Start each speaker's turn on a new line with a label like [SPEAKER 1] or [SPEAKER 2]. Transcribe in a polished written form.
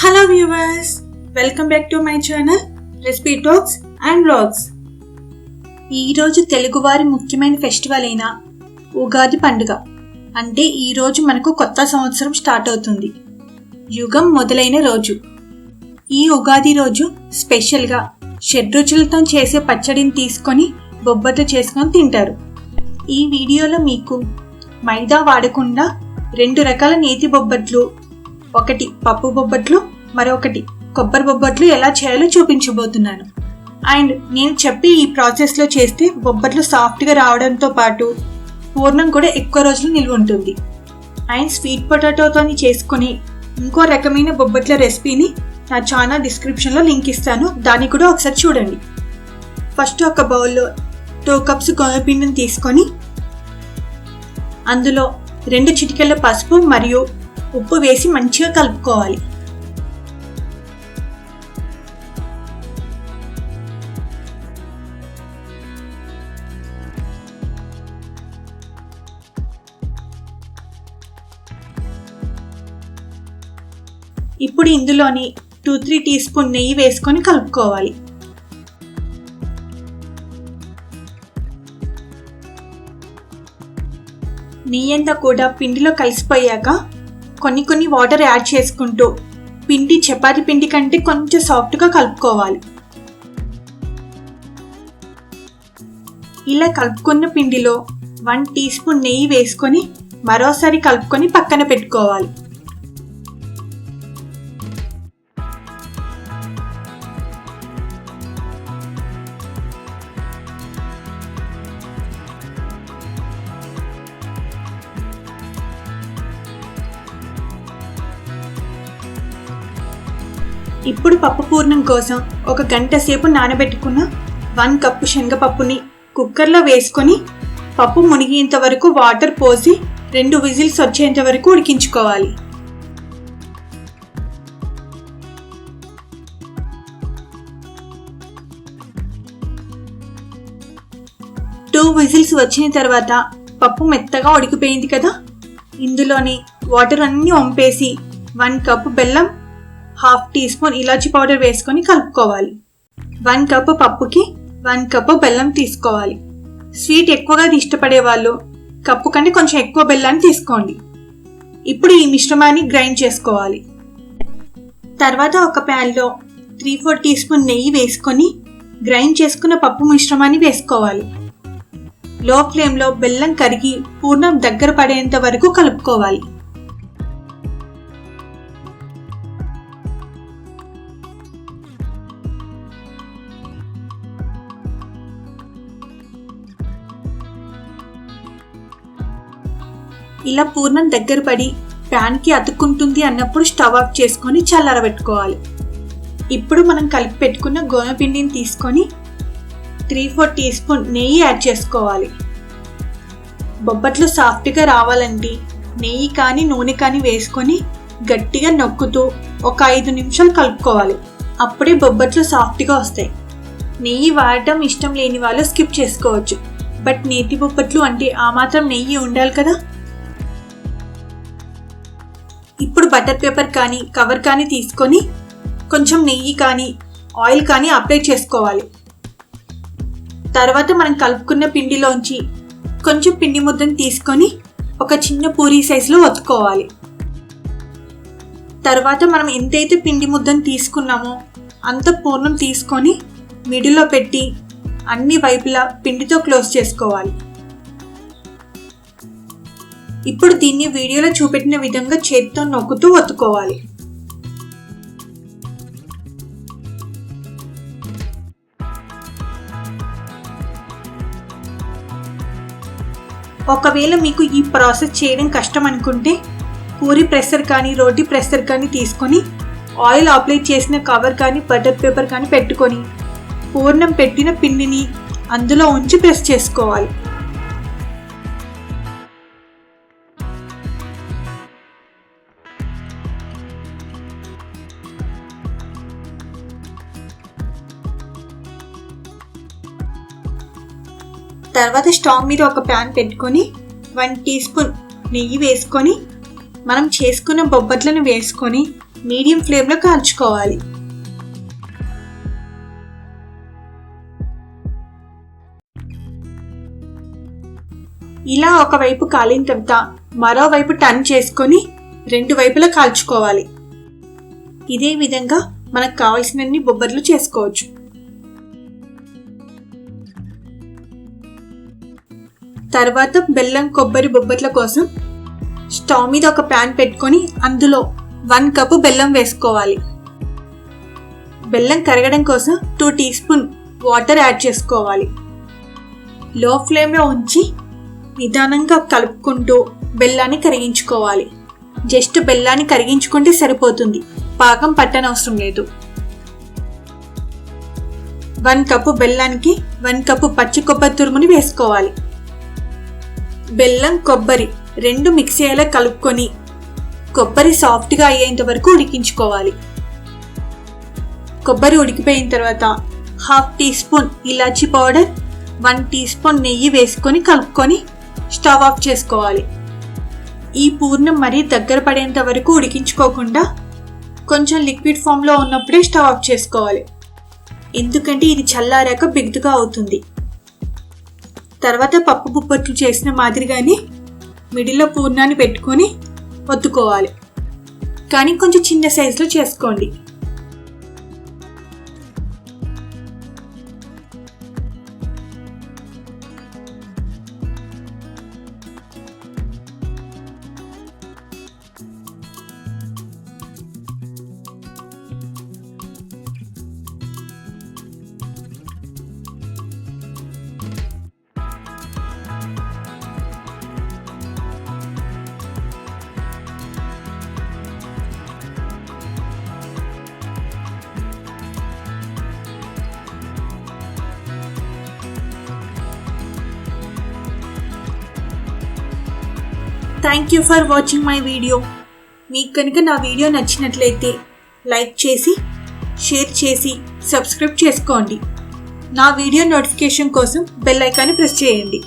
[SPEAKER 1] Hello viewers, welcome back to my channel recipe talks and vlogs. ఈరోజు తెలుగువారి ముఖ్యమైన festival అయిన ఉగాది పండుగ. అంటే ఈరోజు మనకు కొత్త సంవత్సరం స్టార్ట్ అవుతుంది, యుగం మొదలైన రోజు. ఈ ఉగాది రోజు స్పెషల్గా షడ్రుచులతో చేసే పచ్చడిని తీసుకొని బొబ్బట్లు చేసుకొని తింటారు. ఈ వీడియోలో మీకు మైదా వాడకుండా 2 రకాల నేతి బొబ్బట్లు, ఒకటి పప్పు బొబ్బట్లు, మరొకటి కొబ్బరి బొబ్బట్లు ఎలా చేయాలో చూపించబోతున్నాను. అండ్ నేను చెప్పి ఈ ప్రాసెస్లో చేస్తే బొబ్బట్లు సాఫ్ట్గా రావడంతో పాటు పూర్ణం కూడా ఎక్కువ రోజులు నిల్వ ఉంటుంది. అండ్ స్వీట్ పొటాటోతో చేసుకుని ఇంకో రకమైన బొబ్బట్ల రెసిపీని నా ఛానల్ డిస్క్రిప్షన్లో లింక్ ఇస్తాను, దాన్ని కూడా ఒకసారి చూడండి. ఫస్ట్ ఒక బౌల్లో 2 కప్స్ గోధుమపిండిని తీసుకొని అందులో 2 చిటికెళ్ళ పసుపు మరియు ఉప్పు వేసి మంచిగా కలుపుకోవాలి. ఇప్పుడు ఇందులోని 2-3 టీ స్పూన్ నెయ్యి వేసుకొని కలుపుకోవాలి. నెయ్యి అంతా కూడా పిండిలో కలిసిపోయాక కొన్ని వాటర్ యాడ్ చేసుకుంటూ పిండి చపాతీ పిండి కంటే కొంచెం సాఫ్ట్గా కలుపుకోవాలి. ఇలా కలుపుకున్న పిండిలో 1 టీ స్పూన్ నెయ్యి వేసుకొని మరోసారి కలుపుకొని పక్కన పెట్టుకోవాలి. ఇప్పుడు పప్పు పూర్ణం కోసం 1 గంట సేపు నానబెట్టుకున్న 1 కప్పు శనగపప్పుని కుక్కర్లో వేసుకొని పప్పు మునిగేంత వరకు వాటర్ పోసి 2 విజిల్స్ వచ్చేంత వరకు ఉడికించుకోవాలి. టూ విజిల్స్ వచ్చిన తర్వాత పప్పు మెత్తగా ఉడికిపోయింది కదా, ఇందులోని వాటర్ అన్నీ వంపేసి 1 కప్పు బెల్లం, 1/2 టీ స్పూన్ ఇలాచీ పౌడర్ వేసుకొని కలుపుకోవాలి. 1 కప్పు పప్పుకి 1 కప్పు బెల్లం తీసుకోవాలి. స్వీట్ ఎక్కువగా ఇష్టపడే వాళ్ళు కప్పు కంటే కొంచెం ఎక్కువ బెల్లాన్ని తీసుకోండి. ఇప్పుడు ఈ మిశ్రమాన్ని గ్రైండ్ చేసుకోవాలి. తర్వాత ఒక ప్యాన్లో 3-4 టీ స్పూన్ నెయ్యి వేసుకొని గ్రైండ్ చేసుకున్న పప్పు మిశ్రమాన్ని వేసుకోవాలి. లో ఫ్లేమ్లో బెల్లం కరిగి పూర్ణం దగ్గర పడేంత వరకు కలుపుకోవాలి. ఇలా పూర్ణం దగ్గర పడి ప్యాన్కి అతుక్కుంటుంది అన్నప్పుడు స్టవ్ ఆఫ్ చేసుకొని చల్లారబెట్టుకోవాలి. ఇప్పుడు మనం కలిపి పెట్టుకున్న గోధుమ పిండిని తీసుకొని 3-4 టీ స్పూన్ నెయ్యి యాడ్ చేసుకోవాలి. బొబ్బట్లు సాఫ్ట్గా రావాలంటే నెయ్యి కానీ నూనె కానీ వేసుకొని గట్టిగా నొక్కుతూ ఒక 5 నిమిషాలు కలుపుకోవాలి. అప్పుడే బొబ్బట్లు సాఫ్ట్గా వస్తాయి. నెయ్యి వాడటం ఇష్టం లేని వాళ్ళు స్కిప్ చేసుకోవచ్చు, బట్ నేతి బొబ్బట్లు అంటే ఆ మాత్రం నెయ్యి ఉండాలి కదా. ఇప్పుడు బటర్ పేపర్ కానీ కవర్ కానీ తీసుకొని కొంచెం నెయ్యి కానీ ఆయిల్ కానీ అప్లై చేసుకోవాలి. తర్వాత మనం కలుపుకున్న పిండిలోంచి కొంచెం పిండి ముద్దను తీసుకొని ఒక చిన్న పూరీ సైజులో ఒత్తుకోవాలి. తర్వాత మనం ఎంతైతే పిండి ముద్దను తీసుకున్నామో అంత పూర్ణం తీసుకొని మిడిల్లో పెట్టి అన్ని వైపులా పిండితో క్లోజ్ చేసుకోవాలి. ఇప్పుడు దీన్ని వీడియోలో చూపెట్టిన విధంగా చేతితో నొక్కుతూ ఒత్తుకోవాలి. ఒకవేళ మీకు ఈ ప్రాసెస్ చేయడం కష్టం అనుకుంటే పూరి ప్రెస్సర్ కానీ రోటీ ప్రెస్సర్ కానీ తీసుకొని ఆయిల్ అప్లై చేసిన కవర్ కానీ బటర్ పేపర్ కానీ పెట్టుకొని పూర్ణం పెట్టిన పిండిని అందులో ఉంచి ప్రెస్ చేసుకోవాలి. తర్వాత స్టవ్ మీద ఒక ప్యాన్ పెట్టుకొని 1 టీ స్పూన్ నెయ్యి వేసుకొని మనం చేసుకున్న బొబ్బట్లను వేసుకొని మీడియం ఫ్లేమ్లో కాల్చుకోవాలి. ఇలా ఒకవైపు కాలిన తర్వాత మరోవైపు టర్న్ చేసుకొని 2 వైపులా కాల్చుకోవాలి. ఇదే విధంగా మనకు కావలసినన్ని బొబ్బర్లు చేసుకోవచ్చు. తర్వాత బెల్లం కొబ్బరి బొబ్బట్ల కోసం స్టవ్ మీద ఒక ప్యాన్ పెట్టుకొని అందులో 1 కప్పు బెల్లం వేసుకోవాలి. బెల్లం కరగడం కోసం 2 టీ స్పూన్ వాటర్ యాడ్ చేసుకోవాలి. లో ఫ్లేమ్లో ఉంచి నిదానంగా కలుపుకుంటూ బెల్లాన్ని కరిగించుకోవాలి. జస్ట్ బెల్లాన్ని కరిగించుకుంటే సరిపోతుంది, పాకం పట్టనవసరం లేదు. 1 కప్పు బెల్లానికి 1 కప్పు పచ్చి కొబ్బరి తురుముని వేసుకోవాలి. బెల్లం కొబ్బరి 2 మిక్స్ అయ్యేలా కలుపుకొని కొబ్బరి సాఫ్ట్గా అయ్యేంత వరకు ఉడికించుకోవాలి. కొబ్బరి ఉడికిపోయిన తర్వాత 1/2 టీ స్పూన్ ఇలాచీ పౌడర్, 1 టీ స్పూన్ నెయ్యి వేసుకొని కలుపుకొని స్టవ్ ఆఫ్ చేసుకోవాలి. ఈ పూర్ణం మరీ దగ్గర పడేంత వరకు ఉడికించుకోకుండా కొంచెం లిక్విడ్ ఫామ్లో ఉన్నప్పుడే స్టవ్ ఆఫ్ చేసుకోవాలి, ఎందుకంటే ఇది చల్లారాక బిగుతుగా అవుతుంది. తర్వాత పప్పు బొబ్బట్లు చేసిన మాదిరిగానే మిడిల్లో పూర్ణాన్ని పెట్టుకొని ఒత్తుకోవాలి, కానీ కొంచెం చిన్న సైజులో చేసుకోండి. Thank you for watching my video. మీకు కనుక నా వీడియో నచ్చినట్లయితే లైక్ చేసి, షేర్ చేసి, సబ్స్క్రైబ్ చేసుకోండి. నా వీడియో నోటిఫికేషన్ కోసం బెల్ ఐకాన్ని ప్రెస్ చేయండి.